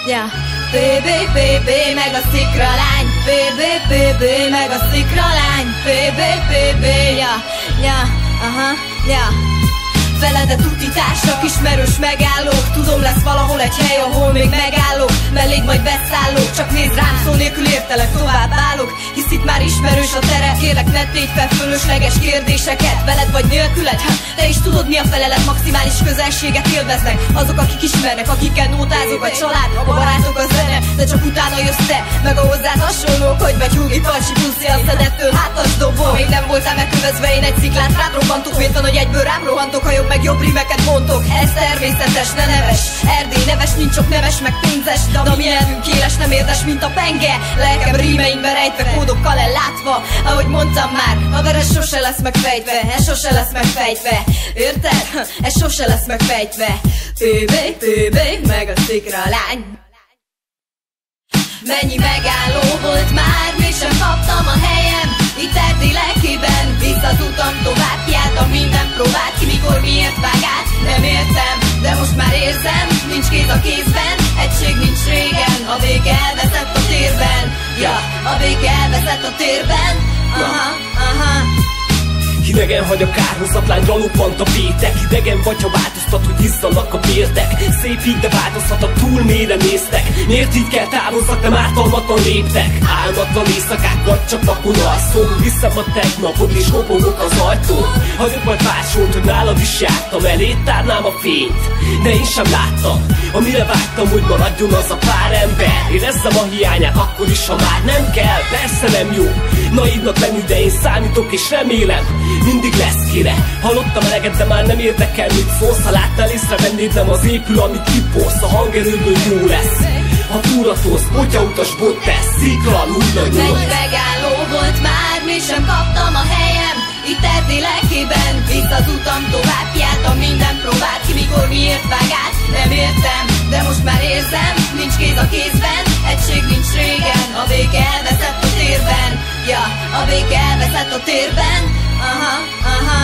Ja, BB, meg a szikra lány, BB, meg a szikra lány, BB, ja, aha, ja. Veled utitársak, ismerős megállók. Tudom, lesz valahol egy hely, ahol még megállok. Melléd majd beszállok, csak nézd rám, szó nélkül értelek, tovább állok. Hisz itt már ismerős a tere. Kérlek, ne tégy fel fölösleges kérdéseket. Veled vagy nélküled, te is tudod, mi a felelet. Maximális közelséget élveznek azok, akik ismernek, akikkel nótázok. A család, a barátok, a zene, de csak utána jössz te, meg a hozzád hasonlók. Hogy vagy húgi pancsi puszi a szedettől, hátas dobó. Még nem voltál megkövezve, én egy sziklát rád robbantok. Vértan, hogy egyből rám rohantok, ha jobb meg jobb rímeket mondtok. Ez természetes, ne neves. Erdély neves, nincs csak neves, meg pénzes. De a mi nyelvünk éles, nem érdes, mint a penge. Lelkem rímeimbe rejtve, kódokkal ellátva. Ahogy mondtam már, a veres sose lesz megfejtve. Ez sose lesz megfejtve. Érted? Ez sose lesz megfejtve. PB, meg a szikra lány. Mennyi megálló volt már, mégsem kaptam a helyem. Itt Erdély lelkében visszatudtam tovább. Kiálltam minden próbát, ki mikor miért vág át. Nem értem, de most már érzem. Nincs kéz a kézben, egység nincs régen. A béke elveszett a térben. Ja, a béke elveszett a térben. Aha, aha. Hidegen hagy a kárhozatlány, raloppant a bétek. Hidegen vagy, ha változtat, hogy izzanak a bértek. Szép így, de változhat, ha túl mélyre néztek. Miért így kell távozzak, nem ártalmatlan léptek? Álmatlan éjszakák, vagy csak vakon alszom. Viszem a tegnapot és kopogok az ajtón. Hagyok majd vásolt, hogy nálad is jártam. Elét tárnám a fényt, de én sem láttam. Amire vágytam, hogy maradjon az a pár ember. Érezzem a hiányát akkor is, ha már nem kell. Persze nem jó naívnak lenni, de én számítok és remélem mindig lesz kire. Hallottam eleget, de már nem érdekel, mit szólsz. Ha láttál, észrevennéd, nem az épül, amit kiporsz. A hangerőből jó lesz, ha túratolsz, potyautas bot tesz, sziklan hulla nyúl. Mennyi megálló volt már, mégsem kaptam a helyem. Itt Erdély lelkében visszatudtam tovább. Kiálltam minden próbát, ki mikor miért vág át. Nem értem, de most már érzem. Nincs kéz a kézben, egység nincs régen. A béke elveszett a térben. Ja, a béke elveszett a térben. Aha, aha.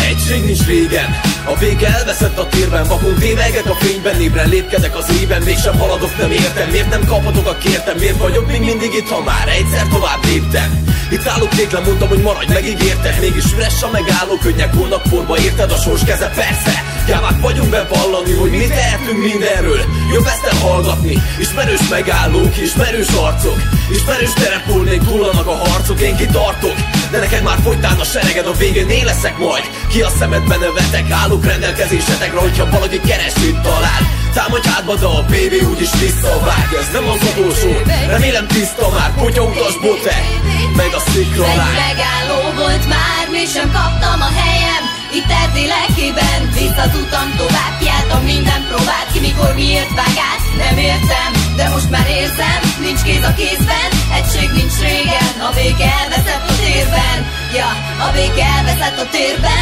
Egység nincs régen, a vége elveszett a térben. Vakon tévegek a fényben, ébren lépkedek az ében. Mégsem haladok, nem értem, miért nem kaphatok a kértem. Miért vagyok még mindig itt, ha már egyszer tovább léptem. Itt állok tétlen, mondtam, hogy maradj, megígértek. Mégis üres a megálló, könnyek volnak porba, érted a sors keze, persze. Jávák vagyunk bevallani, hogy mi tehetünk mindenről. Jobb ezt elhallgatni, ismerős megállók, ismerős arcok. Ismerős terepulnék, hullanak a harcok, én kitartok. De neked már fogytán a sereged, a végén én leszek majd. Ki a szemedben nevetek, állok rendelkezésetekre, hogyha valaki keresőt talál. Támadj hátba, de a BB úgyis visszavág. Ez nem az utolsó, remélem tiszta már. Potyautas bote, meg a szikra lány. Mennyi megálló volt már, mégsem kaptam a helyem. Itt Erdély lelkében visszatudtam tovább. Kiálltam minden próbát, ki mikor miért vág át. Nem értem, de most már érzem. Nincs kéz a kézben, egység nincs régen. A béke elveszett a térben. Ja, a béke elveszett a térben.